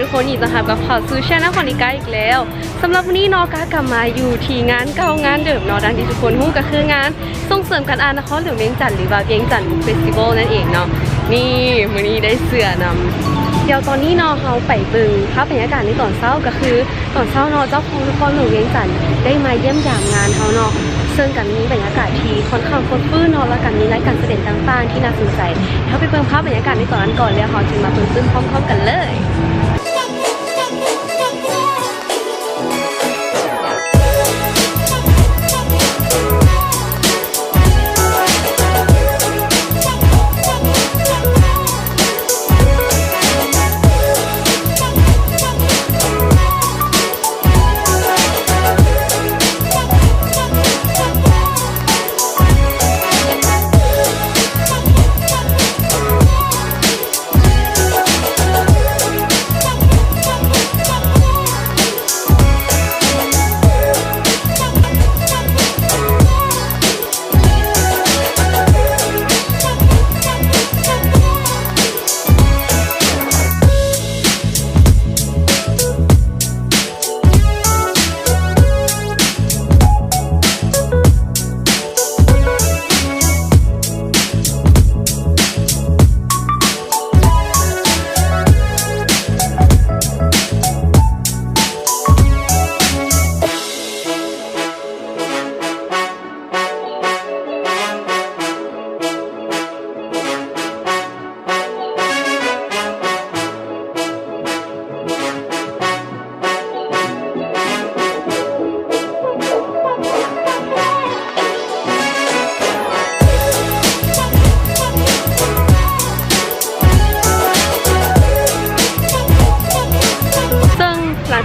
ทุกคนยินดีต้อนรับกับข่าวซูช่องของนิก้าอีกแล้วสำหรับวันนี้นอกากลับมาอยู่ที่งานเก่างานเดิมเนาะดังที่ทุกคนรู้ก็คืองานส่งเสริมการอ่านนครหลวงเวียงจันทร์หรือว่าเวียงจันทร์เฟสติวัลนั่นเองเนาะนี่มื้อนี้ได้เสื้อนำเดี๋ยวตอนนี้เนาะเราไปเบิ่งภาพบรรยากาศในตอนเช้าก็คือตอนเช้าเนาะเจ้าของนครหลวงเวียงจันทร์ได้มาเยี่ยมยามงานเขาเนาะซึ่งกันมีบรรยากาศที่ค่อนข้างฟื้นฟูเนาะแล้วกันมีรายการแสดงต่างๆที่น่าสนใจเราไปเบิ่งภาพบรรยากาศในตอนนั้นก่อนแล้วเราจึงมาฟื้นฟูพร้อมๆกันเลย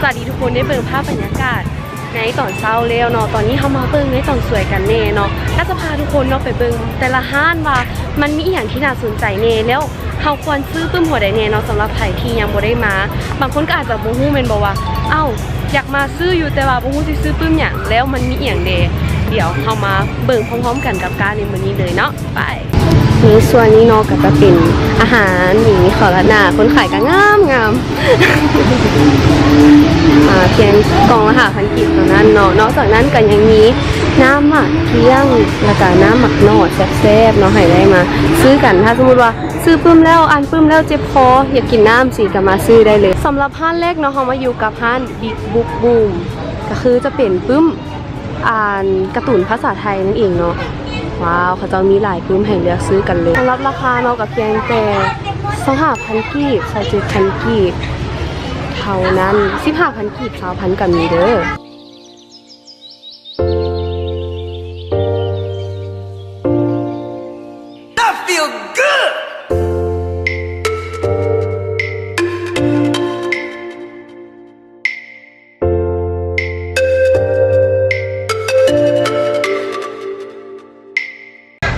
สวัสดีทุกคนได้เบิ่งภาพบรรยากาศในตอนเช้าแล้วเนาะตอนนี้เขามาเบิ่งในตอนสวยกันเน่เนาะก็จะพาทุกคนเนาะไปเบิ่งแต่ละห้านว่ามันมีอย่างที่น่าสนใจเน่แล้วเขาควรซื้อปื้มหัวใดเน่เนาะสำหรับใครที่ยังบ่ได้มาบางคนก็อาจจะบ่ฮู้แม่นบ่ว่าเอ้าอยากมาซื้ออยู่แต่ว่าบ่ฮู้สิซื้อปื้มหยังแล้วมันมีอย่างเน่เดี๋ยวเขามาเบิ่งพร้อมๆกันกับการในมื้อนี้เลยเนาะไปนี่ส่วนนี้เนาะก็จะเป็นอาหารมีขอละหน้าคนขายก็งามเพียงกล่องละ5,000 กีบเท่านั้นเนาะนอกจากนั้นก็ยังมีน้ำหมักเที่ยงแล้วก็น้ำหมักนอดแซ่บๆเนาะให้ได้มาซื้อกันถ้าสมมติว่าซื้อปื้มแล้วอ่านปื้มแล้วเจ็บคออยากกินน้ำสิก็มาซื้อได้เลยสำหรับห้านแรกเนาะเรามาอยู่กับห้านบิ๊กบุ๊กบูมก็คือจะเป็นปื้มอ่านการ์ตูนภาษาไทยนั่นเองเนาะว้าวเขาจะมีหลายปื้มให้เลือกซื้อกันเลยสำหรับราคาเนาะกับเพียงแต่25,000 กีบ27,000 กีบเท่านั้น 15,000 กีบ 20,000 ก็มีเด้อ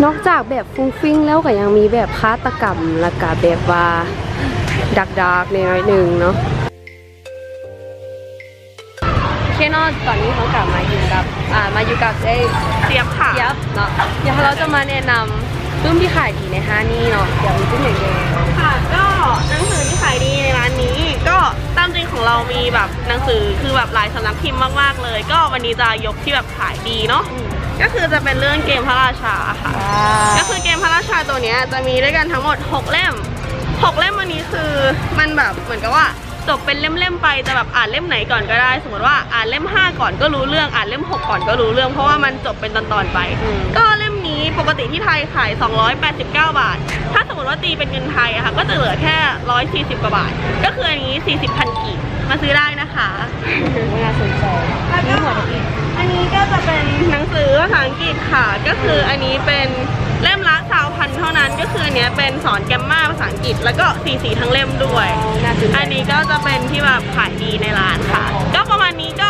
นอกจากแบบฟุ้งฟิ้งแล้วก็ยังมีแบบฆาตกรรมและก็แบบว่าดักๆในน้อยหนึ่งเนาะแค่นอกตอนนี้เขากลับมาอยู่กับเจี๊ยบค่ะเจี๊ยบเนาะเดี๋ยวเราจะมาแนะนำปื้มที่ขายดีในห้างนี้เนาะเดี๋ยวมีปื้มอย่างเงี้ยค่ะก็หนังสือที่ขายดีในร้านนี้ก็ตามจริงของเรามีแบบหนังสือคือแบบหลายสำนักพิมพ์มากๆเลยก็วันนี้จะยกที่แบบขายดีเนาะก็คือจะเป็นเรื่องเกมพระราชาค่ะก็คือเกมพระราชาตัวนี้จะมีด้วยกันทั้งหมด6 เล่มวันนี้คือมันแบบเหมือนกับว่า จบเป็นเล่มๆไปจะแบบอ่านเล่มไหนก่อนก็ได้สมมติว่าอ่านเล่ม5ก่อนก็รู้เรื่องอ่านเล่ม6ก่อนก็รู้เรื่องเพราะว่ามันจบเป็นตอนๆไปก็เล่มนี้ปกติที่ไทยขาย289 บาทถ้าสมมติว่าตีเป็นเงินไทยอะค่ะก็จะเหลือแค่140 กว่าบาทก็คืออันนี้40,000 กีบมาซื้อได้นะคะน่าสนใจแล้วก็อันนี้ก็จะเป็นหนังสือภาษาอังกฤษค่ะก็คืออันนี้เป็นเล่มละ1,000 เท่านั้นก็คืออันนี้เป็นสอนแกรมมาภาษาอังกฤษแล้วก็สีทั้งเล่มด้วยอันนี้ก็จะเป็นที่แบบขายดีในร้านค่ะก็ประมาณนี้ก็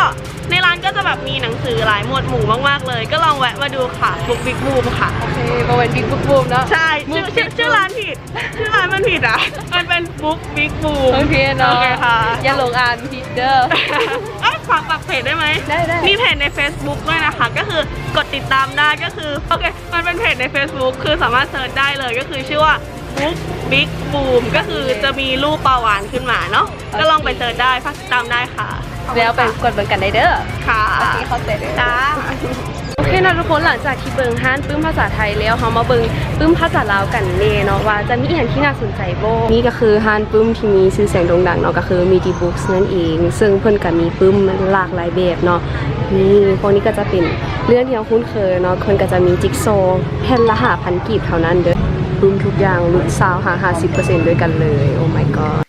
ในร้านก็จะแบบมีหนังสือหลายหมวดหมู่มากๆเลยก็ลองแวะมาดูค่ะบุ๊กบิ๊กบูมค่ะโอเคประมาณบิ๊กบูมเนาะใช่ชื่อร้านผิดชื่อร้านมันผิดอ่ะมันเป็นบุ๊กบิ๊กบูมโอเคเนาะโอเคค่ะอย่าหลงอ่านผิดเด้อฝากเพจได้ไหมได้มีเพจใน Facebook ด้วยนะคะก็คือกดติดตามได้ก็คือโอเคมันเป็นเพจใน Facebook คือสามารถเซิร์ชได้เลยก็คือชื่อว่าบุ๊กบิ๊กบูมก็คือจะมีรูปปลาวานขึ้นมาเนาะก็ลองไปเซิร์ชได้ฝากติดตามได้ค่ะแล้วไปกดเบิ่งกันได้เด้อค่ะโอเคเข้าใจเลยจ้าโอเคนะทุกคนหลังจากที่เบิ่งฮั่นปึ้มภาษาไทยแล้วเขามาเบิ่งปึ้มภาษาลาวกันเน่เนาะว่าจะมีอย่างที่น่าสนใจบ่นี่ก็คือฮั่นปึ้มที่มีชื่อเสียงโด่งดังเนาะก็คือมีดีบุ๊กส์นั่นเองซึ่งเพิ่นก็มีปึ้มหลากหลายแบบเนาะนี่พวกนี้ก็จะเป็นเรื่องที่เราคุ้นเคยเนาะคนก็จะมีจิ๊กซอว์แผ่นละ5,000 กีบเท่านั้นเด้อปึ้มทุกอย่างลด50% ด้วยกันเลยโอ้ my god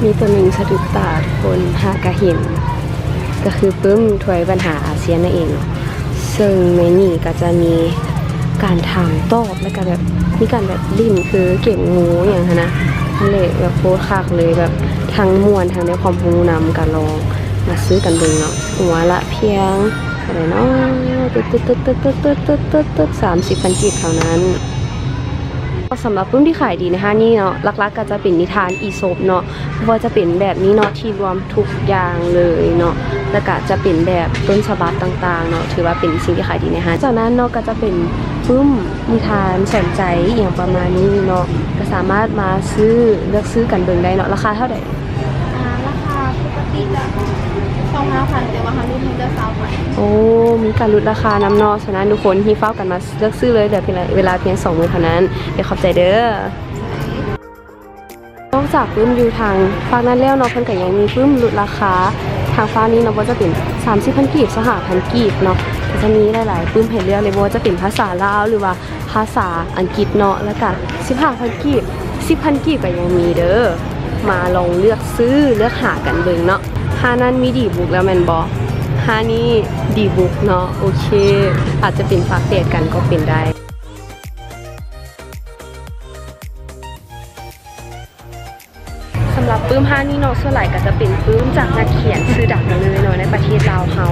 มีตัวหนึ่งสะดุดตาคนหากะเห็นก็คือปึ้มถวยปัญหาอาเซียนนั่นเองซึ่งในนี้ก็จะมีการถามตอบและก็แบบมีการแบบลิ้นคือเก็บงูอย่างนั้นนะนั่นแหละแบบโคตรคักเลยแบบทั้งมวลทั้งได้ความรู้นำกันลองมาซื้อกันดูเนาะหัวละเพียงอะไรเนาะ30,000 กีบเท่านั้นสำหรับปึ้มที่ขายดีนะคะนี่เนาะหลักๆก็จะเป็นนิทานอีโซปเนาะว่าจะเป็นแบบนี้เนาะที่รวมทุกอย่างเลยเนาะแล้วก็จะเป็นแบบต้นฉบับต่างๆเนาะถือว่าเป็นสิ่งที่ขายดีนะคะจากนั้นเนาะก็จะเป็นปึ้มนิทานสนใจอย่างประมาณนี้เนาะก็สามารถมาเลือกซื้อกันเบิ่งได้เนาะราคาเท่าไหร่ราคาปกติจะ25,000แต่ว่าฮันนี่เลือก20,000โอ้มีการลดราคานำเนาะฉะนั้นทุกคนที่เฝ้ากันมาเลือกซื้อเลยเดี๋ยวเวลาเพียง2 มื้อเท่านั้นเดี๋ยวขอบใจเด้อนอกจากปึ้มอยู่ทางฝั่งนั้นแล้วเนาะเพิ่นก็ยังมีปึ้มลดราคาทางฝั่งนี้เนาะว่าจะเป็น30,000 กีบ5,000 กีบเนาะจะมีหลายๆปึ้มให้เลือกเลยว่าจะเป็นภาษาลาวหรือว่าภาษาอังกฤษเนาะแล้วก็15,000 กีบ10,000 กีบก็ยังมีเด้อมาลองเลือกซื้อเลือกหากันเบิ่งเนาะหานั้นมีดีบุ๊กแล้วแม่นบ่ฮานี่ดีบุ๊กเนาะโอเคอาจจะเป็นฝากเศษกันก็เป็นได้สำหรับปึ้มฮานี่เนาะส่วนใหญ่ก็จะเป็นปึ้มจากนักเขียนชื่อดังเลยเนาะในประเทศลาวเขา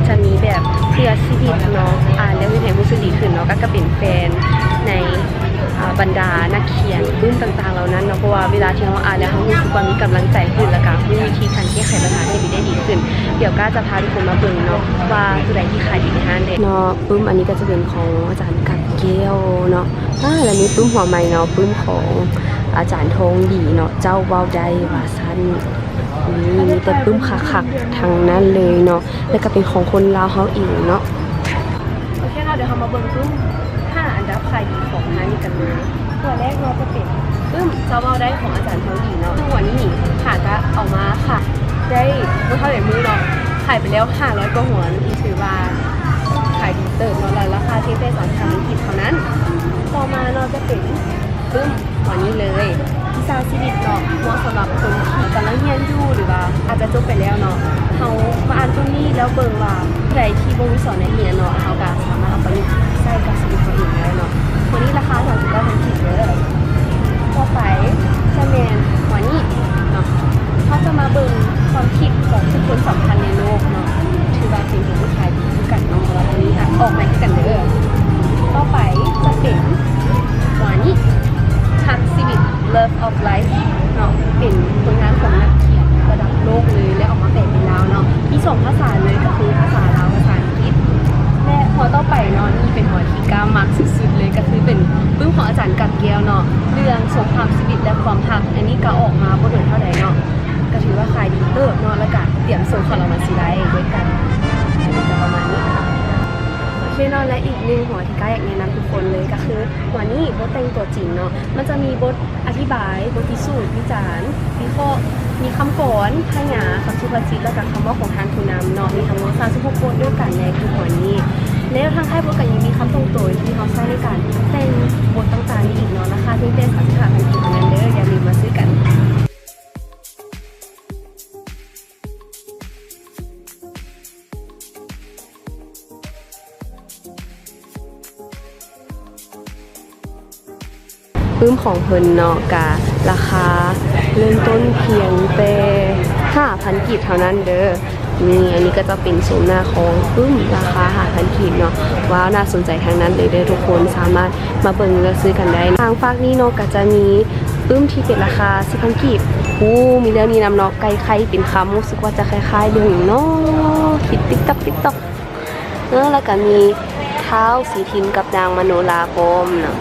จะมีแบบเพื่อชีวิตเนาะอ่านแล้วมีให้รู้สึกดีขึ้นเนาะก็เป็นแฟนในบรรดานักเขียนปึ้มต่างๆเหล่านั้นเนาะเพราะว่าเวลาที่เราอ่านแล้วเรารู้สึกว่ามีกำลังใจขึ้นแล้วก็มีวิธีการแก้ไขปัญหาที่ได้ดีขึ้นเดี๋ยวก็จะพาทุกคนมาเบิ่งเนาะว่าตัวใดที่ขายดีในห้างเด็ดเนาะปึ้มอันนี้ก็จะเป็นของอาจารย์กัดแก้วเนาะแล้วนี้ปึ้มหัวไม้เนาะปึ้มของอาจารย์ทองดีเนาะเจ้าเว้าได้ว่าซั่นนี่มีแต่ปึ้มคักๆทั้งนั้นเลยเนาะแล้วก็เป็นของคนลาวเฮาเองเนาะโอเคเนาะเดี๋ยวเรามาเบิ่งปึ้ม5 อันดับขายดีของห้างนี้กันเลยตัวแรกเราจะเป็นปึ้มเจ้าเว้าได้ของอาจารย์ทองดีเนาะตัวนี้ค่ะก็เอามาค่ะได้เท่าไหร่มื้อเนาะขายไปแล้ว500 กว่าหัวนี่ถือว่าขายดีเติบเนาะราคาที่เป็น2,000 กีบเท่านั้นต่อมาเราจะเป็นปึ้มหัวนี้เลยวิชาชีวิตเนาะเหมาะสำหรับคนที่กำลังเรียนอยู่หรือว่าอาจจะจบไปแล้วเนาะเขามาอ่านตรงนี้แล้วเบิ่งว่าใครที่บ่มีสอนในเรียนเนาะเขาก็สามารถเอาไปใช้กับชีวิตตัวเองได้เนาะวันนี้ราคา39,000 กีบเลยต่อไปจะแมนหัวนี้เนาะเขาจะมาเบิ่งความคิดของทุกคนสำคัญในโลกเนาะถือว่าเป็นผู้ขายดีคือกันเนาะแล้ววันนี้ออกมาคือกันเด้อต่อไปจะเป็นหัวนี้ฮักชีวิต Love of Life เนาะเป็นผลงานของนักเขียนระดับโลกเลยและออกมาแปลเป็นลาวเนาะมี2 ภาษาเลยก็คือภาษาลาวภาษาอังกฤษและหัวต่อไปเนาะนี่เป็นหัวที่กล้ามากสุดๆเลยก็คือเป็นปึ้มของอาจารย์กัดแก้วเนาะเรื่องสงครามชีวิตและความฮักอันนี้ก็ออกมาบ่โดนเท่าใดเนาะก็ถือว่าขายดีเติบเนาะแล้วก็เตรียมส่งของเรามาสิได้ด้วยกัน จะประมาณนี้ค่ะโอเคเนาะและอีกหนึ่งหัวที่ก้าอยากแนะนำทุกคนเลยก็คือหัวนี้บทแต่งตัวจริงเนาะมันจะมีบทอธิบายบทพิสูจน์วิจารณ์วิเคราะห์มีคำกรพยาคำสุภาษิตแล้วก็คำว่าของทานผู้นำเนาะมีทั้งหมด36บทด้วยกันในคือหัวนี้แล้วทางค่ายบทก็ยังมีคำตรงตัวที่เขาใช้ในการแต่งบทต่างๆนี้อีกเนาะราคาเพียงแต่35,000 กีบเท่านั้นเด้ออย่าลืมมาซื้อกันปื้มของเพิ่นเนาะกะราคาเริ่มต้นเพียงแต่ 5,000 กีบเท่านั้นเด้อนี่อันนี้ก็จะเป็นโซนหน้าของปื้มราคา 5,000 กีบเนาะว้าวน่าสนใจทางนั้นเลยเด้อทุกคนสามารถมาเบิ่งเลือกซื้อกันได้ทางฝากนี้เนาะก็จะมีปื้มที่เป็นราคา 10,000 กีบมีเรื่องนี้นำเนาะไก่ไข่เป็นคำรู้สึกว่าจะคล้ายๆเรื่องอย่างเนาะคิดติ๊กต๊อกแล้วก็มีเท้าสีทินกับนางมโนราพรมเนาะ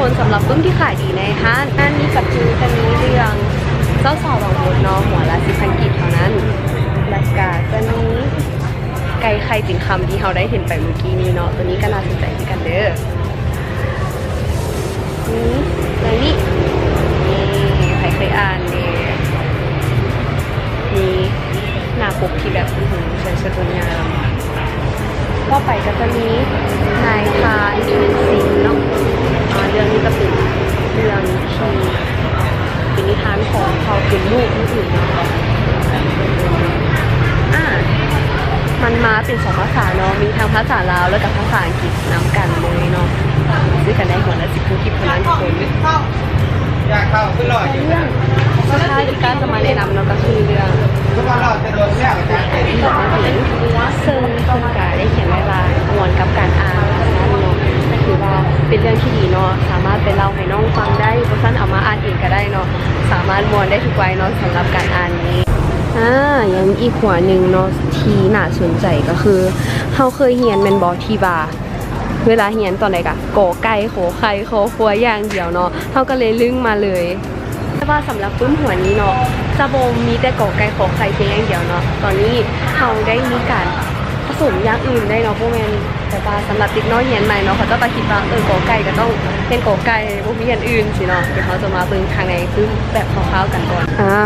คนสำหรับปื้มที่ขายดีในห้างอันนี้กับคือจะมีเรื่องเจ้าสาวบางบทเนาะหัวละ10,000 กีบเท่านั้นแล้วก็จะมีไก่ไข่จิงคำที่เราได้เห็นไปเมื่อกี้นี้เนาะตัวนี้ก็น่าสนใจที่กันเด้อนี่อะไรนี่ใครเคยอ่านเนี่ยมีหน้าปกที่แบบเชิญชวนงามก็ไปก็จะมีนายพานสิงห์เนาะเรื่องนี้ก็เป็นเรื่องที่เป็นนิทานของเขาเป็นลูกนี่อื่นเนาะมันมาเป็น2 ภาษาเนาะมีทั้งภาษาลาวแล้วกับภาษาอังกฤษนำกันเลยเนาะซื้อกันได้หัวละ10 กีบเท่านั้นทุกคนอยากเข้าขึ้นลอยเรื่องสุดท้ายที่การจะมาแนะนำเนาะก็คือเรื่องซึ่งต้องการได้เขียนลายมวลกับการอ่านนั่นเนาะก็คือว่าเป็นเรื่องที่ดีเนาะสามารถไปเล่าให้น้องฟังได้เพราะฉะนั้นเอามาอ่านเองก็ได้เนาะสามารถมวลได้ทุกวัยเนาะสำหรับการอ่านนี้ยังอีกหัวหนึ่งเนาะที่น่าสนใจก็คือเราเคยเรียนแมนบอที่บาเวลาเรียนตอนไหนกะกอไก่ขอไข่ขอครัวอย่างเดียวเนาะเราก็เลยลึงมาเลยแต่ว่าสำหรับปื้มหัวนี้เนาะจะบ่มีแต่กอไก่ขอไข่เพียงอย่างเดียวเนาะตอนนี้เราได้มีการผสมอย่างอื่นได้เนาะพวกแมนแต่ว่าสำหรับเด็กน้อยเรียนใหม่เนาะเขาจะคิดว่ากอไก่ก็ต้องเป็นกอไก่พวกมีอย่างอื่นสิเนาะเดี๋ยวเขาจะมาเบิ่งทางในปื้มแบบคร่าวๆกันก่อน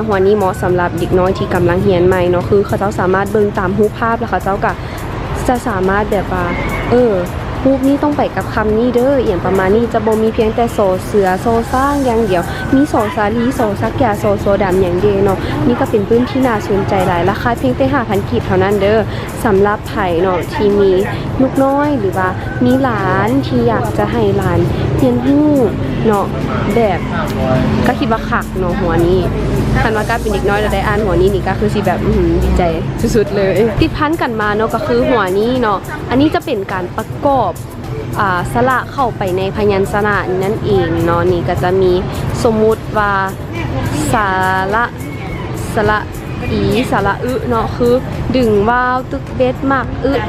หัวนี้เหมาะสำหรับเด็กน้อยที่กำลังเรียนใหม่เนาะคือเขาเจ้าสามารถเบิ่งตามรูปภาพแล้วเขาเจ้าก็จะสามารถแบบว่ารูปนี้ต้องไปกับคำนี้เด้ออย่างประมาณนี้จะบ่มีเพียงแต่โซเสือโซสร้างอย่างเดียวมีโซซาลีโซซักยาโซดำอย่างเดียวเนาะนี่ก็เป็นปื้มที่น่าสนใจหลายราคาเพียงแต่ 5,000 กีบเท่านั้นเด้อสำหรับไผ่เนาะที่มีลูกน้อยหรือว่ามีหลานที่อยากจะให้หลานเรียนรู้เนาะแบบก็คิดว่าคักเนาะหัวนี้คันว่าก็เป็นเด็กน้อยแล้วได้อ่านหัวนี้นี่ก็คือสิแบบดีใจสุดๆเลยติดพันกันมาเนาะก็คือหัวนี้เนาะอันนี้จะเป็นการประกอบสระเข้าไปในพยัญชนะนั่นเองเนาะนี่ก็จะมีสมมุติว่าสระอีสระอึเนาะคือดึงว่าวตึกเบ็ดมาก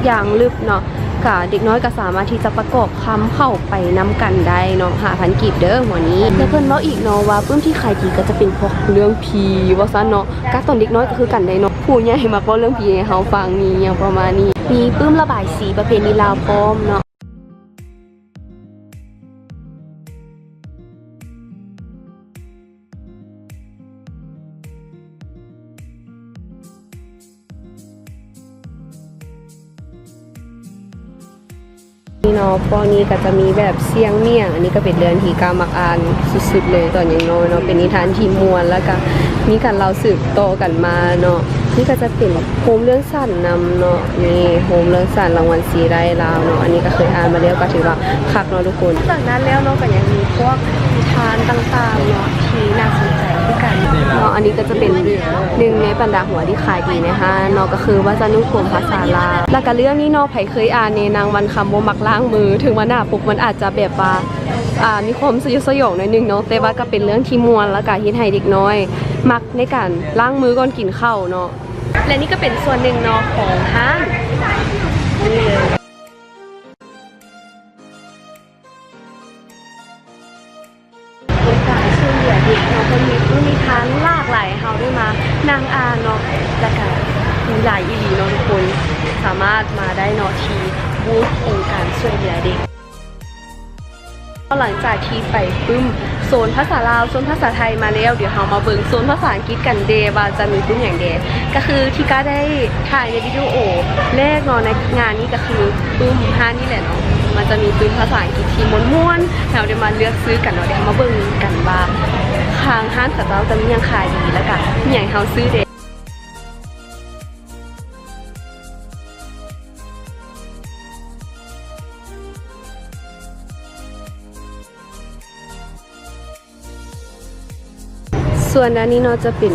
อย่างลึกเนาะกะเด็กน้อยก็สามารถที่จะประกอบคำเข้าไปนำกันได้เนาะ5,000 กีบเด้อหัวนี้และเพิ่นเล่าอีกเนาะว่าปื้มที่ขายดีก็จะเป็นพวกเรื่องผีว่าซั่นเนาะกะตอนเด็กน้อยก็คือกันได้เนาะผู้ใหญ่มักเว้าเรื่องผีให้เฮาฟังนี่อย่างประมาณนี้มีปื้มระบายสีประเพณีลาวพร้อมเนาะ นี่เนาะพวกนี้ก็จะมีแบบเสียงเมี่ยงอันนี้ก็เป็นเรื่องที่กามักอ่านสุดๆเลยตอนยังน้อยเนาะเป็นนิทานที่ม่วนแล้วก็มีการเล่าสืบต่อกันมาเนาะนี่ก็จะเป็นโฮมเรื่องสั้นนำเนาะนี่โฮมเรื่องสั้นรางวัลสีได้ลาวเนาะอันนี้ก็เคยอ่านมาแล้วก็ถือว่าคักเนาะทุกคนจากนั้นแล้วเนาะก็ยังมีพวกนิทานต่างๆเนาะที่น่าสนใจด้วยกันเนาะอันนี้ก็จะเป็นหนึ่งในบรรดาหัวที่ขายดีนะคะเนาะก็คือวจานุกรมภาษาลาวแล้วก็เรื่องนี้เนาะไผเคยอ่านในนางวันคำบ่มักล้างมือถึงว่าหน้าปกมันอาจจะแบบว่ามีความสยดสยองหน่อยนึงเนาะแต่ว่าก็เป็นเรื่องที่ม่วนแล้วก็เฮ็ดให้เด็กน้อยมักในการล้างมือก่อนกินข้าวเนาะและนี่ก็เป็นส่วนหนึ่งเนาะของห้างนี่เลย นางอาเนาะแล้วก็มีหลายอีหลีเนาะทุกคนสามารถมาได้เนาะที่บูธองค์การช่วยเหลือเด็กหลังจากที่ไปปึ้มโซนภาษาลาวโซนภาษาไทยมาแล้วเดี๋ยวเรามาเบิ่งโซนภาษาอังกฤษกันเดว่าจะมีปึ้มอย่างเดก็คือที่ก้าได้ถ่ายในวิดีโอแรกเนาะในงานนี้ก็คือปึ้ม5นี่แหละเนาะมันจะมีปึ้มภาษาอังกฤษที่ม้วนๆเราเดี๋ยวมาเลือกซื้อกันเนาะเดี๋ยวมาเบิ่งกันว่าทางห้างของเราจะมียังขายดีแล้วก็มีอย่างเราซื้อเดส่วนด้านนี้เนาะจะเป็น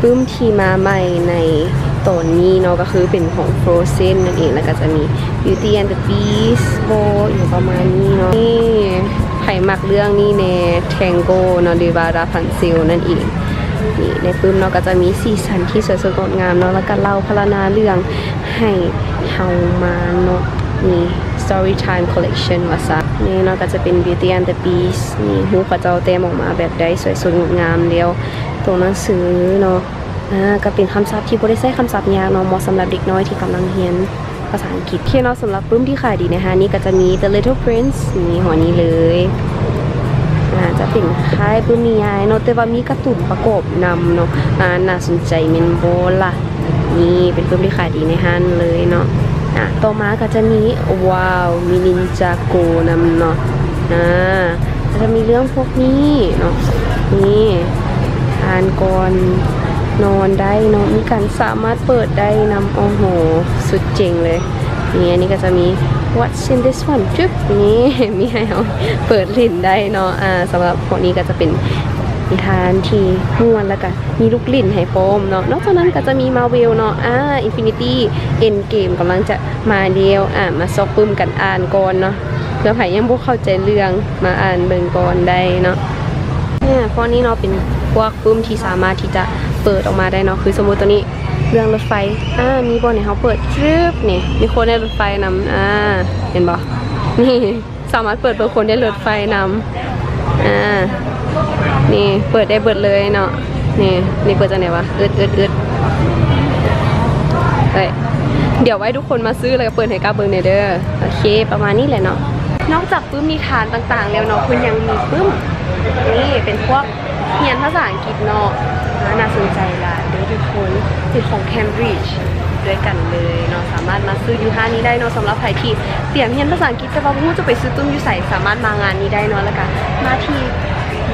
ปึ้มที่มาใหม่ในตอนนี้เนาะก็คือเป็นของ Frozen นั่นเองแล้วก็จะมี Beauty and the Beast โบอยู่ประมาณนี้เนาะนี่ไผ่มักเรื่องนี่ใน Tango เนาะ de Rapunzel นั่นเองนี่ในปึ้มเนาะก็จะมีสีสันที่สวยสดงดงามเนาะแล้วก็เล่าพรรณนาเรื่องให้เฮามาเนาะนี่ Story Time Collection ว่าซะนี่เนาะก็จะเป็น Beauty and the Beast นี่ฮู้พระเจ้าเต็มออกมาแบบได้สวยสดงดงามแล้วตัวหนังสือเนาะก็เป็นคำศัพท์ที่บ่ได้ใช้คำศัพท์ยากเนาะเหมาะสำหรับเด็กน้อยที่กำลังเรียนภาษาอังกฤษที่เนาะสำหรับปึ้มที่ขายดีนะคะนี่ก็จะมี The Little Prince นี่หัวนี้เลยจะเป็นคล้ายปึ้มนิยายเนาะแต่ว่ามีการ์ตูนประกอบนำเนาะน่าสนใจเมนโบล่ะนี่เป็นปึ้มที่ขายดีในห้างเลยเนาะต่อมาก็จะมีว้าวมีนินจาโกนำเนาะจะมีเรื่องพวกนี้เนาะนี่อ่านก่อนนอนได้เนาะมีการสามารถเปิดได้นำโอ้โหสุดเจ๋งเลยนี่อันนี้ก็จะมี What's in this one จุ๊บนี่มีให้เราเปิดลิ้นได้เนาะสำหรับพวกนี้ก็จะเป็นนิทานที่ม่วนแล้วก็มีลูกลิ้นให้พร้อมเนาะนอกจากนั้นก็จะมี Marvel เนาะInfinity Endgame กำลังจะมาเดียวมาซอกปึ้มกันอ่านก่อนเนาะเพื่อใครยังบ่เข้าใจเรื่องมาอ่านเบิ่งก่อนได้เนาะเนี่ยพวกนี้เนาะเป็นพวกปึ้มที่สามารถที่จะเปิดออกมาได้เนาะคือสมมุติตัวนี้เรื่องรถไฟมีบอลให้เขาเปิดจึ๊บนี่มีคนในรถไฟนำเห็นบ่นี่สามารถเปิดเบอร์คนได้รถไฟนำนี่เปิดได้เบิดเลยเนาะนี่เปิดจากไหนวะเอิดเฮ้ยเดี๋ยวไว้ทุกคนมาซื้อเลยเปิดให้กาเบิงเนเด้อโอเคประมาณนี้แหละเนาะนอกจากปึ้มนิทานต่างๆแล้วเนาะคุณยังมีปึ้มนี่เป็นพวกเรียนภาษาอังกฤษเนาะน่าสนใจละเดี๋ยวทุกคนติดของ Cambridge ด้วยกันเลยเนาะสามารถมาซื้ออยู่ห้างนี้ได้เนาะสำหรับใครที่เตรียมเรียนภาษาอังกฤษจะว่าผู้จะไปซื้อตุ้มอยู่ใส่สามารถมางานนี้ได้เนาะแล้วก็มาที่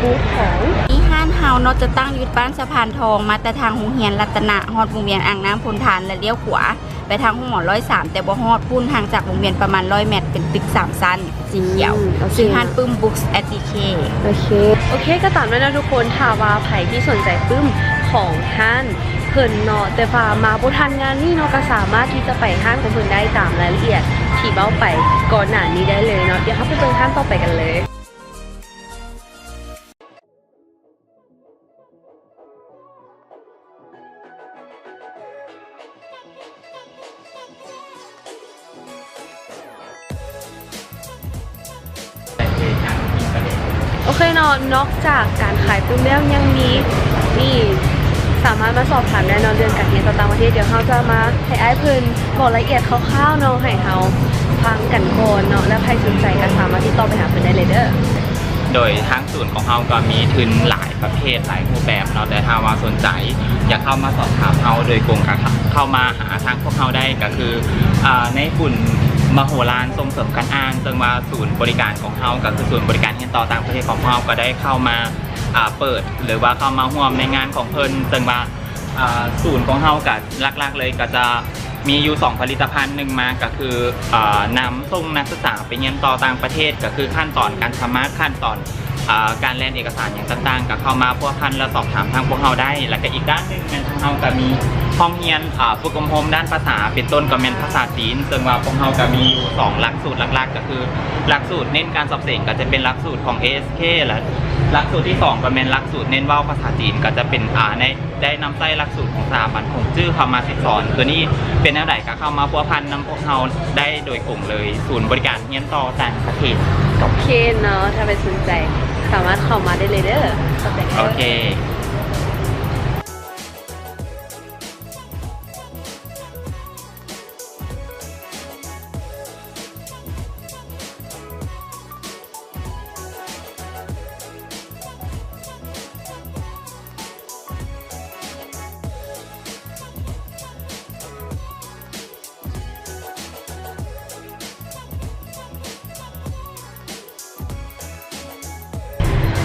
บูธของนี่ห้านเฮาเนาะจะตั้งอยู่บ้านสะพานทองมาแต่ทางโรงเรียนรัตนะฮอดวงเวียนอ่างน้ำพลทานและเลี้ยวขวาไปทางห้องหมอ103แต่บ่ฮอดพุ่นห่างจากวงเวียนประมาณ100 เมตรเป็นตึก3ชั้นสีเขียวชื่อห้านปึ้ม Books at DK โอเคก็ตามนั้นนะทุกคนถ้าว่าใครที่สนใจปึ้มของห้านเพิ่นเนาะแต่ว่ามาบ่ทันงานนี่เนาะก็สามารถที่จะไปห้างของเพิ่นได้ตามรายละเอียดที่เบ้าไปก่อนหน้านี้ได้เลยเนาะเดี๋ยวเราไปเบิ่งห้างต่อไปกันเลยโอเคเนาะนอกจากการขายปึ้มแล้วยังมีนี่สามารถมาสอบถามได้เนาะเรื่องการเรียนต่างประเทศเดี๋ยวเขาจะมาให้อ้ายเพิ่นบอกรายละเอียดคร่าวๆเนาะให้เฮาฟังกันก่อนเนาะแล้วใครสนใจก็สามารถติดต่อไปหาเพิ่นได้เลยเด้อโดยทางศูนย์ของเราก็มีทุนหลายประเภทหลายรูปแบบเนาะแต่ถ้าว่าสนใจอยากเข้ามาสอบถามเราโดยกลุ่มกันเข้ามาหาทางพวกเราได้ก็คือในกลุ่มมโหฬารส่งเสริมการอ่านซึ่งว่าศูนย์บริการของเราก็คือศูนย์บริการเรียนต่อต่างประเทศของเราก็ได้เข้ามาเปิดหรือว่าเข้ามาร่วมในงานของเพิ่นซึ่งว่าศูนย์ของเราก็หลักๆเลยก็จะมีอยู่2ผลิตภัณฑ์หนึ่งมาก็คือนำส่งนักศึกษาไปเรียนต่อต่างประเทศก็คือขั้นตอนการสมัครขั้นตอนการแลนเอกสารอย่างต่างๆก็เข้ามาพัวพันและสอบถามทางพวกเราได้แล้วก็อีกด้านหนึ่งทางเราก็มีห้องเรียนฝึกอบรมด้านภาษาเป็นต้นก็เป็นภาษาจีนซึ่งว่าพวกเราก็มีอยู่2หลักสูตรหลักๆก็คือหลักสูตรเน้นการสอบเสียงก็จะเป็นหลักสูตรของ ASK และหลักสูตรที่2ก็เป็นหลักสูตรเน้นเว้าภาษาจีนก็จะเป็นได้นำไส้หลักสูตรของสถาบันคงจื้อเข้ามาสอนตัวนี้เป็นแนวใดก็เข้ามาพัวพันนำพวกเราได้โดยกลุ่มเลยศูนย์บริการเรียนต่อต่างประเทศโอเคเนาะถ้าไปสนใจสามารถเข้ามาได้เลยเด้อโอเค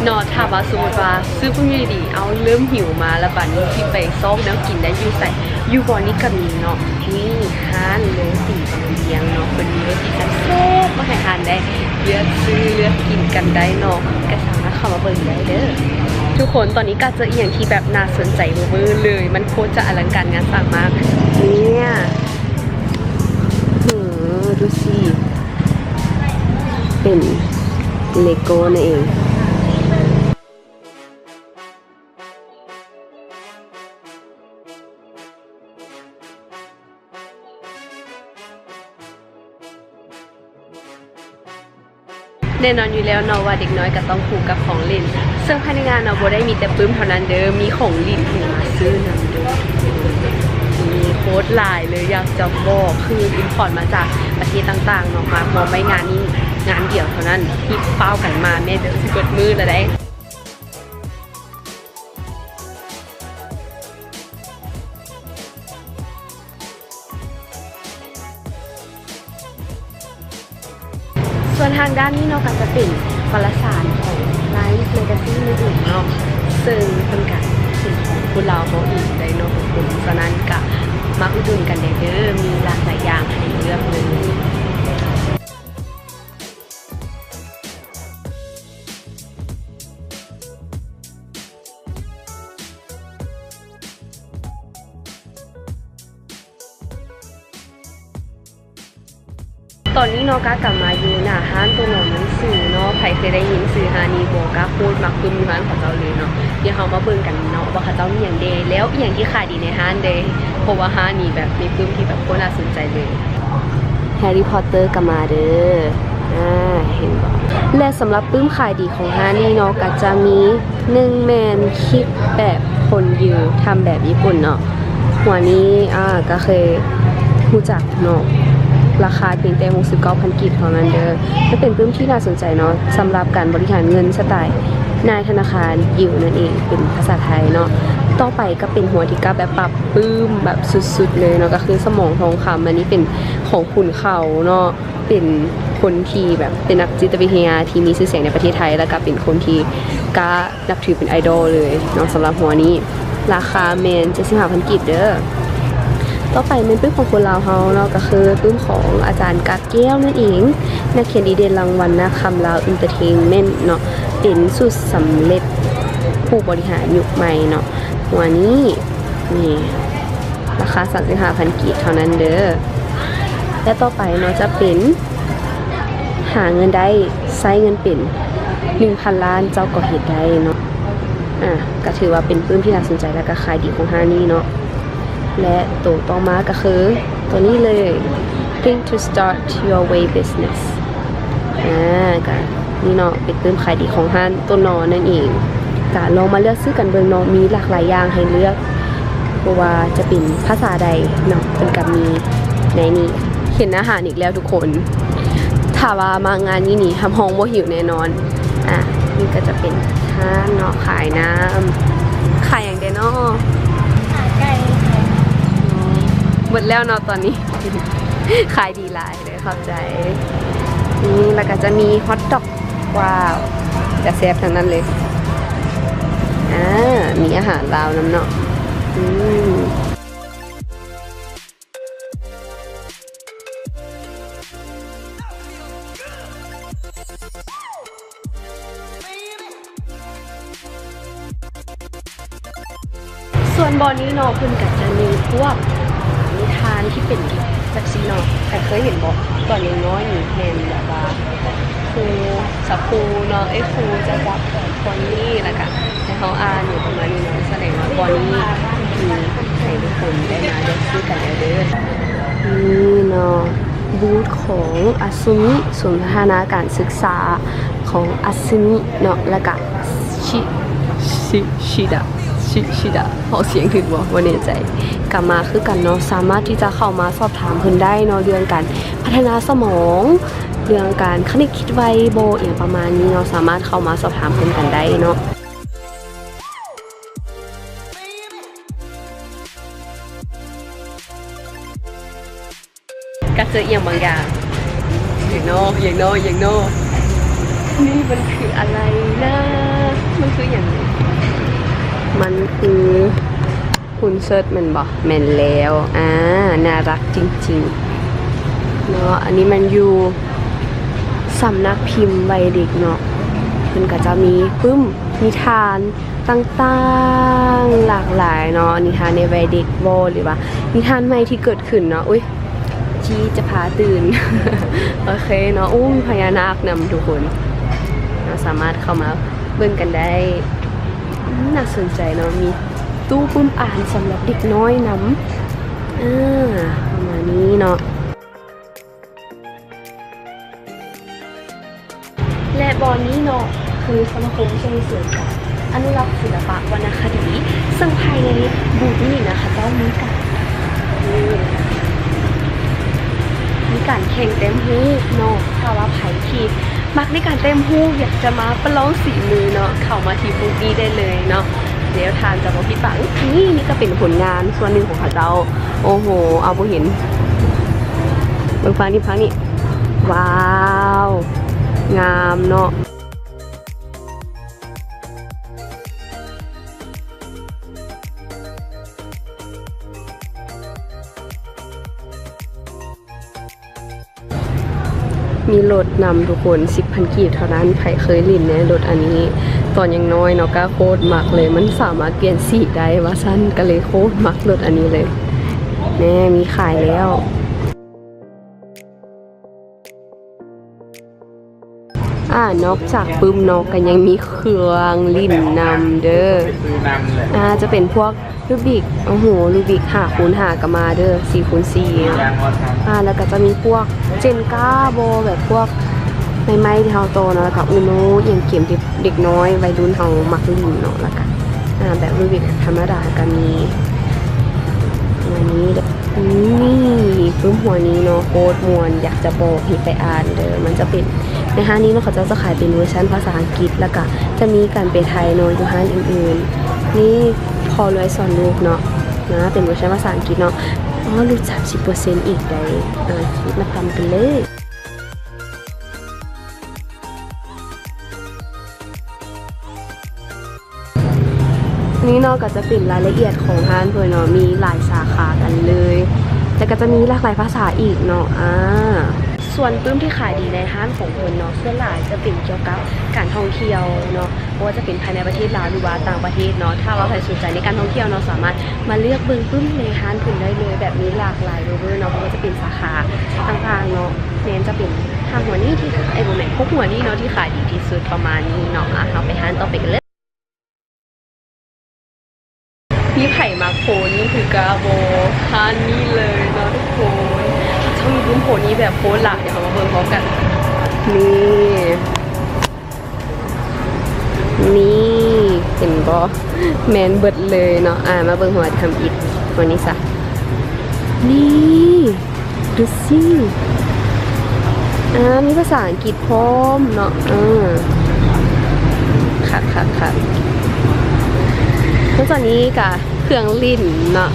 นอถ้าว่าสมมติว่าซื้อพวกนี้ดีเอาเริ่มหิวมาแล้วบัดนี้ที่ไปซ่อมแล้วกินได้อยู่ใส่อยู่บ่อนี้ก็มีเนาะนี่ห้านเลยตีเลี้ยงเนาะเป็นมีรสที่แซ่บมาให้ทานได้เลือกซื้อเลือกกินกันได้เนาะก็สามารถเข้ามาเบิ่งได้เด้อทุกคนตอนนี้ก็เจออีกอย่างที่แบบน่าสนใจเวอร์เลยมันโคตรจะอลังการงานสร้างมากเนี่ยดูสิเป็นเลโก้นั่นเองแน่นอนอยู่แล้วเนาะว่าเด็กน้อยก็ต้องผูกกับของเล่นซึ่งภายในงานเนาะบ่ได้มีแต่ปื้มเท่านั้นเด้อมีของเล่นให้มาซื้อนำเด้อมีโค้ดหลายเลยอยากจะบอกคืออินพอร์ตมาจากประเทศต่างๆเนาะมามองไม่งานนี้งานเดียวเท่านั้นที่เป้ากันมาแม่เด้อสิเบิดมือแล้วได้ส่วนทางด้านนี้เนาะก็จะเป็นวารสารของไลฟ์เลกาซี่มืออื่นเนาะซึ่งเป็นการสิ่งของคุณเราเขาอีกได้เนาะคุณฉะนั้นก็มาอุดหนุนกันได้เด้อมีหลากหลายอย่างให้เลือกเลยตอนนี้เนาะก็กลับมาอยู่หน้าห้านตัวหนอนหนังสือเนาะใครเคยได้ยินสื่อฮานีโบก็พูดมักคือมีร้านของเราเลยเนาะเดี๋ยวเรามาเบิ่งกันเนาะว่าเขาเจ้ามีอย่างเดย์แล้วอย่างที่ขายดีในห้านเดย์เพราะว่าห้านนี้แบบมีปื้มที่แบบโคตรน่าสนใจเลยแฮร์รี่พอตเตอร์กลับมาเด้อเห็นบ่และสำหรับปื้มขายดีของห้านนี้เนาะก็จะมี1แมนคิดแบบคนยืนทำแบบญี่ปุ่นเนาะหัวนี้ก็เคยรู้จักเนาะราคาเพียงแต่ 69,000 กีบเท่านั้นเด้อจะเป็นปื้มที่น่าสนใจเนาะสำหรับการบริหารเงินสไตล์นายธนาคารยิวนั่นเองเป็นภาษาไทยเนาะต่อไปก็เป็นหัวที่ก้าแบบปรับปื้มแบบสุดๆเลยเนาะก็คือสมองทองคำอันนี้เป็นของขุนเขาเนาะเป็นคนที่แบบเป็นนักจิตวิทยาที่มีชื่อเสียงในประเทศไทยแล้วก็เป็นคนที่ก้านับถือเป็นไอดอลเลยเนาะสำหรับหัวนี้ราคาเมน 75,000 กีบเด้อต่อไปเป็นปื้มของคนลาวเฮาเนาะก็คือปื้มของอาจารย์กาแก้วนั่นเองนักเขียนดีเด่นรางวัลนะคำลาวอินเตอร์เทนเมนต์เนาะเป็นสุดสำเร็จผู้บริหารยุคใหม่เนาะหัวนี้นี่ราคา 35,000 กีบเท่านั้นเด้อและต่อไปเนาะจะเป็นหาเงินได้ใช้เงินเป็น 1,000 ล้านเจ้าก็เฮ็ดได้เนาะก็ถือว่าเป็นปื้มที่น่าสนใจและก็ขายดีของห้างนี้เนาะและตัวต่อมาก็คือตัวนี้เลย Think to start your way business ก็นี่เนาะเป็นปื้มขายดีของห้างตัวนอนนั่นเองก็ลองมาเลือกซื้อกันเบิ่งเนาะมีหลากหลายอย่างให้เลือกเพราะว่าจะเป็นภาษาใดเนาะเป็นกับมีในนี้เห็นอาหารอีกแล้วทุกคนถ้าว่ามางานนี้นี่ทำห้องบ่หิวแน่นอนนี่ก็จะเป็นห้างเนาะขายน้ำขายอย่างเดเนาะหมดแล้วเนาะตอนนี้ ขายดีหลายเลยเข้าใจนี่แล้วก็จะมีฮอทดอกว้าวจะแซ่บทั้งนั้นเลยมีอาหารลาวน้ำเนาะส่วนบอนี้เนาะเพิ่นก็จะมีพวกนิทานที่เป็นจักซีเนาะใครเคยเห็นบอกตอนน้อยๆนี่เห็นแบบว่าครูสับครูเนาะครูจะจับคนนี้แล้วก็ให้เขาอ่านอยู่ประมาณนี้เนาะแสดงว่าบอนี้มีให้ทุกคนได้มาเลือกซื้อกันเด้อนี่เนาะบูธของอาซุมิศูนย์พัฒนาการศึกษาของอาซุมิเนาะแล้วก็ชิดะเขาเสียงถึงบ่แน่ใจกลับมาคือกันเนาะสามารถที่จะเข้ามาสอบถามเพิ่นได้เนาะเรื่องการพัฒนาสมองเรื่องการคณิตคิดไวบ่อย่างประมาณนี้เนาะสามารถเข้ามาสอบถามเพิ่นกันได้เนาะก็เจออย่างบางอย่างอย่างโนนี่มันคืออะไรนะ มันคืออย่างนี้มันคือหุ่นเชิดมันบอกแม่นแล้วน่ารักจริงๆเนาะอันนี้มันอยู่สำนักพิมพ์วัยเด็กเนาะมันก็จะมีนิทานต่างๆหลากหลายเนาะนิทานในวัยเด็กหรือว่านิทานใหม่ที่เกิดขึ้นเนาะอุ้ยชี้จะพาตื่น โอเคเนาะมีพญานาคนำทุกคนเราสามารถเข้ามาเบิ่งกันได้น่าสนใจเนาะมีตู้อ่านสำหรับเด็กน้อยนำประมาณนี้เนาะและบอนนี้เนาะคือสมาคมส่งเสริมการอนุรักษ์ศิลปะวรรณคดีซึ่งภายในบูธนี้นะคะเจ้ามีการแข่งเต็มหูเนาะถ้าว่าไผ่ที่มักในการเต็มหูอยากจะมาประลองสีมือเนาะเข้ามาที่บูธนี้ได้เลยเนาะเดี๋ยวทานจะบอกพี่ปังนี่ก็เป็นผลงานส่วนหนึ่งของเขาเจ้าโอ้โหเอาไปเห็นบางฟังนี่ว้าวงามเนาะมีรถนำทุกคน 10,000 กีบเท่านั้นใครเคยลิ่นเนี่ยรถอันนี้ตอนยังน้อยเนาะก็โคตรมักเลยมันสามารถเปลี่ยนสีได้ว่าสั้นก็เลยโคตรมักรถอันนี้เลยแน่มีขายแล้วนอกจากปึ้มนอกกันยังมีเครื่องลิ่นนำเด้อจะเป็นพวกลูบิกโอ้โหลูบิก5x5ก็มาเด้อ4x4แล้วก็จะมีพวกเจนก้าโบแบบพวกไม้ที่เฮาโตเนาะแล้วก็อูโนอย่างเกมที่เด็กน้อยวัยรุ่นเฮามักลิ่นเนาะแล้วก็แบบลูบิกธรรมดาก็มีอันนี้นี่ปึ้มหัวนี้เนาะโคตรมวนอยากจะบอกให้ไปอ่านเด้อมันจะเป็นในห้างนี้เนาะเขาจะขายเป็นเวอร์ชันภาษาอังกฤษแล้วก็จะมีการแปลไทยเนาะอยู่ห้างอื่นๆนี่พอรวยสอนลูกเนาะเป็นเวอร์ชันภาษาอังกฤษเนาะลด 30% อีกได้คิดมาทำกันเลยนี่เนาะก็จะเป็นรายละเอียดของห้างเพื่อนเนาะมีหลายสาขากันเลยแต่ก็จะมีหลากหลายภาษาอีกเนาะส่วนปึ้มที่ขายดีในห้างของเพื่อนเนาะส่วนหลายจะเป็นเกี่ยวกับการท่องเที่ยวเนาะเพราะว่าจะเป็นภายในประเทศลาวหรือว่าต่างประเทศเนาะถ้าว่าใครสนใจในการท่องเที่ยวเนาะสามารถมาเลือกเบิ่งปึ้มในห้างเพื่อนได้เลยแบบนี้หลากหลายเลยเนาะเพราะว่าจะเป็นสาขาต่างๆเนาะเน้นจะเป็นทางหัวนี้ที่โมเมนต์พวกหัวนี้เนาะที่ขายดีที่สุดประมาณนี้เนาะเราไปห้างต่อไปกันเลยพี่ไผ่มาโคนี่คือกาโบฮันนี่เลยเนาะทุกคนช่องยูทูบโคนี้แบบโคตรหลากเดี๋ยวเรามาเบิ่งพร้อมกันนี่เห็นบอแมนเบิดเลยเนาะมาเบิ่งหัวทำอิฐวันนี้ซะนี่ดูสิมีภาษาอังกฤษพร้อมเนาะค่ะแล้วตอนนี้กับเครื่องลิ้นเนาะ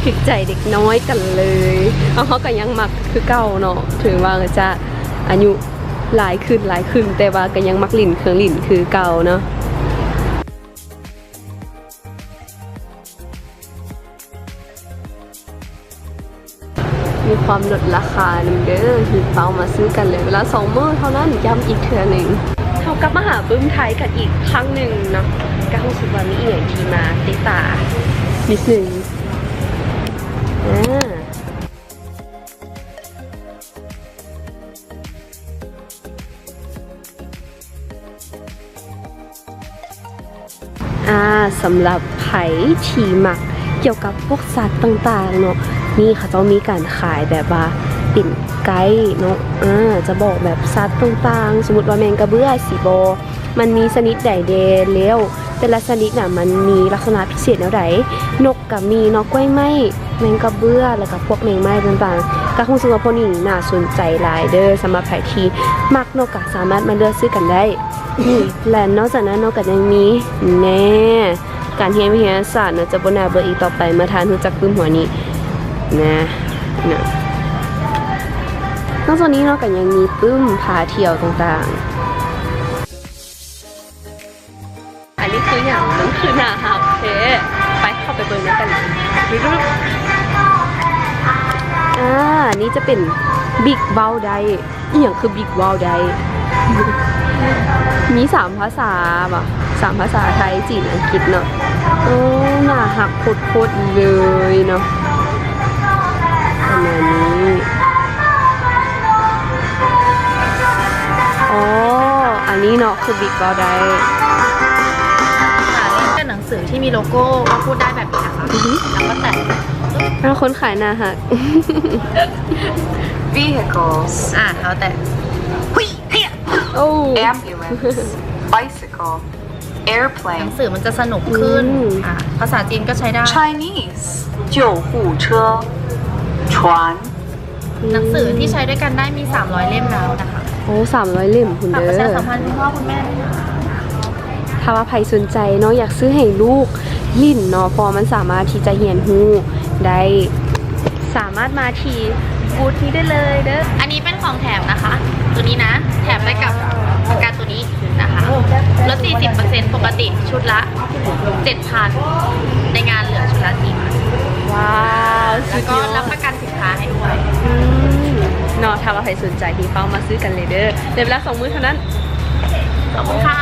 ถึกใจเด็กน้อยกันเลยเขาก็ยังมักคือเก่าเนาะถึงว่าจะอายุหลายขึ้นแต่ว่าก็ยังมักลิ้นเครื่องลิ้นคือเก่าเนาะมีความลดราคาเด้อหิเป้ามาซื้อกันเลยเวลา2 มื้อเท่านั้นย้ำอีกเทื่อหนึ่งเขากลับมาหาปึ้มไทยกันอีกครั้งหนึ่งเนาะก็รู้สึกว่ามีอีกที่มาติดตานิดหนึ่งสำหรับไผ่ที่มักเกี่ยวกับพวกสัตว์ต่างๆเนาะนี่เขาจะมีการขายแบบว่าปิ่นไก่เนาะจะบอกแบบสัตว์ต่างๆสมมติว่าแมงกระเบื้อสีโบมันมีชนิดใดเดแล้วแต่ละชนิดน่ะมันมีลักษณะพิเศษแนวใดนกกับมีนกกล้วยไม้แมงกระเบื้อแล้วก็พวกแมงไม้ต่างๆก็คงสำหรับพวกนี้น่าสนใจหลายเด้อสำหรับใครที่มักนกก็สามารถมาเลือกซื้อกันได้และนอกจากนั้นนกก็ยังมีแน่การเรียนวิทยาศาสตร์เนาะจะบ่น่าเบื่ออีกต่อไปมาทานรู้จักปึ้มหัวนี้นะนอกจากนี้เนาะก็ยังมีปึ้มพาเที่ยวต่างๆ มันคือหน้าหักเทไปเข้าไปเบิ่งกันนี่จะเป็นบิ๊กเบลไดอีหยังคือบิ๊กเบลไดมี3 ภาษาป่ะ3 ภาษาไทยจีนอังกฤษเนาะโอ้หน้าหักโคตรเลยเนาะประมาณนี้อ๋ออันนี้เนาะคือบิ๊กเบลไดนี่เป็นหนังสือที่มีโลโก้ว่าพูดได้แบบนี้นะคะแล้วก็แตะแล้วคนขายหน้าหัก vehicles แล้วแต่ โอ้ ambulance bicycle หนั airplane งสือมันจะสนุกขึ้นภาษาจีนก็ใช้ได้ Chinese 救护车船 หนังสือที่ใช้ด้วยกันได้มี300 เล่มแล้วนะคะ โอ้300 เล่มคุณ ฝาก เด้ ประชา อ สัมพันธ์คุณพ่อคุณแม่ ถ้าว่าใครสนใจเนาะอยากซื้อให้ลูกลิ้นเนาะพอมันสามารถที่จะเหียนหูได้สามารถมาที่บูธนี้ได้เลยเด้อ อันนี้เป็นของแถมนะคะ ตัวนี้นะแถมไปกับปากกาตัวนี้นะคะลด 40% ปกติชุดละ 7,000 ในงานเหลือชุดละ 4,000 ว้าว แล้วก็รับประกันสินค้าให้ด้วย เนาะถ้าว่าใครสนใจที่เข้ามาซื้อกันเลยเด้อในเวลา2 มื้อเท่านั้น ขอบคุณค่ะ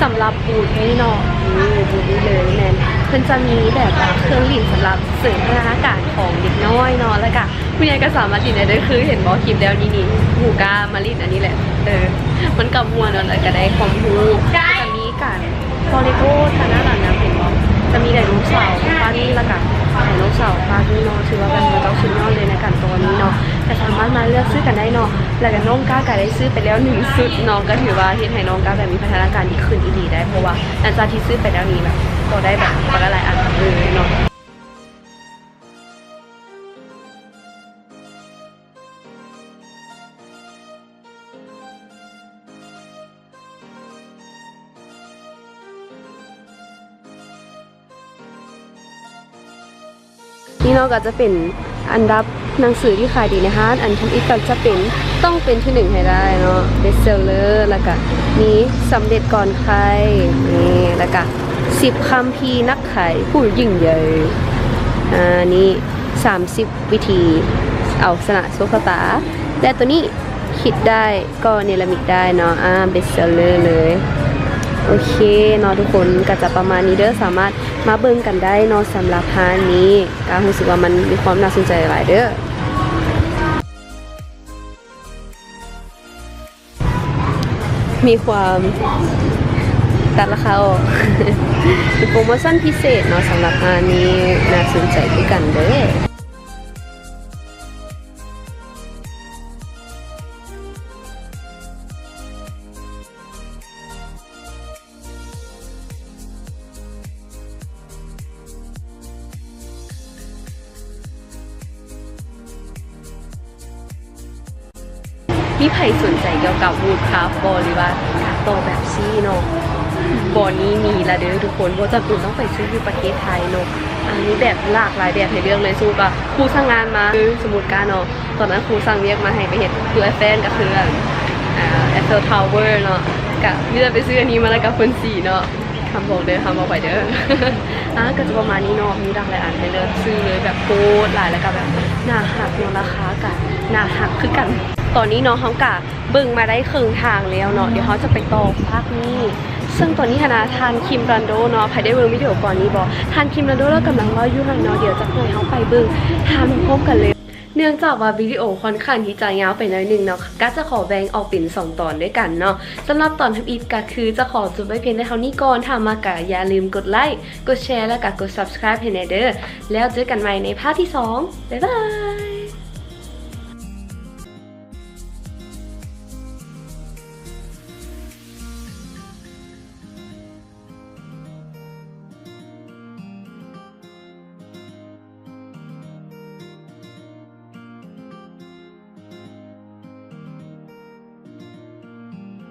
สำหรับบูธนี้เนาะนี่บูธนี้เลยแมนเพิ่นจะมีแบบว่าเครื่องลิ้นสำหรับเสริมพัฒนาการของเด็กน้อยเนาะแล้วก็คุณยายก็สามารถลิ้นได้ด้วยคือเห็นบอคลิปแล้วนี่หูกามาลิ้นอันนี้แหละมันกับมัวเนาะแล้วก็ได้ความรู้ก็จะมีการพอลิโก้ทางหน้าหลังน้ำเห็นบอจะมีไดโนเสาร์ฟาดนี่แล้วก็ไดโนเสาร์ฟาดนี่เนาะถือว่าเป็นมันต้องชิ้นยอดเลยในการตัวนี้เนาะแต่สามารถมาเลือกซื้อกันได้เนาะแล้วก็น้องก้าก็ได้ซื้อไปแล้ว1 ชุดเนาะก็ถือว่าเฮ็ดให้น้องก้าแบบมีพัฒนาการที่ขึ้นอีดีได้เพราะว่าหลังจากที่ซื้อไปแล้วนี้แบบก็ได้แบบคนละหลายอันเลยเนาะนี่เนาะก็จะเป็นอันดับหนังสือที่ขายดีนะคะอันที่อีกก็จะเป็นต้องเป็นที่1ให้ได้เนาะเบสเซลเลอร์แล้วก็มีสำเร็จก่อนใครนี่แล้วก็10 คัมภีร์นักขายผู้ยิ่งใหญ่นี่30 วิธีเอาชนะโชคชะตาและตัวนี้คิดได้ก็เนรมิตได้เนาะเบสเซลเลอร์เลยโอเคเนาะทุกคนก็จะประมาณนี้เด้อสามารถมาเบิ่งกันได้เนาะสำหรับพานนี้ก็รู้สึกว่ามันมีความน่าสนใจหลายเด้อมีความตัดราคาออก เป็นโปรโมชั่นพิเศษเนาะสำหรับพานนี้น่าสนใจด้วยกันเด้อมีใครสนใจเกี่ยวกับวูดคราฟต์บอหรือว่าการต่อแบบซี่เนาะบอนี้มีละเด้อทุกคนบ่จำเป็นต้องไปซื้ออยู่ประเทศไทยเนาะอันนี้แบบหลากหลายแบบให้เลือกเลยสู้กับครูสั่งงานมาคือสมมุติการเนาะตอนนั้นครูสั่งเรียกมาให้ไปเฮ็ดคือแฟนก็คือEiffel Tower เนาะก็เลือกไปซื้ออันนี้มาแล้วกับคนสีเนาะคำบอกเด้อคำบอกไปเด้อ ก็จะประมาณนี้เนาะมีหลากหลายอันให้เลือกซื้อเลยแบบโคตรหลายแล้วก็แบบหน้าหักเนาะราคากันหน้าหักคือกันตอนนี้เนาะเขากะเบิ่งมาได้ครึ่งทางแล้วเนาะเดี๋ยวเขาจะไปต่อภาคนี้ซึ่งตอนนี้นะทานคิมรันโดเนาะใครได้เบิ่งวิดีโอก่อนนี้บอกทานคิมรันโดแล้วกำลังรออยู่ห่างเนาะเดี๋ยวจะให้เขาไปเบิ่งทานพร้อมกันเลยเนื่องจากว่าวิดีโอค่อนข้างที่จะยาวไปหน่อยนึงเนาะก็จะขอแบ่งออกเป็น2 ตอนด้วยกันเนาะสำหรับตอนทับอีฟก็คือจะขอจบไว้เพียงเท่านี้ก่อนถ้ามากะอย่าลืมกดไลค์กดแชร์แล้วก็กด subscribe ให้แน่เด้อแล้วเจอกันใหม่ในภาคที่2บ๊ายบาย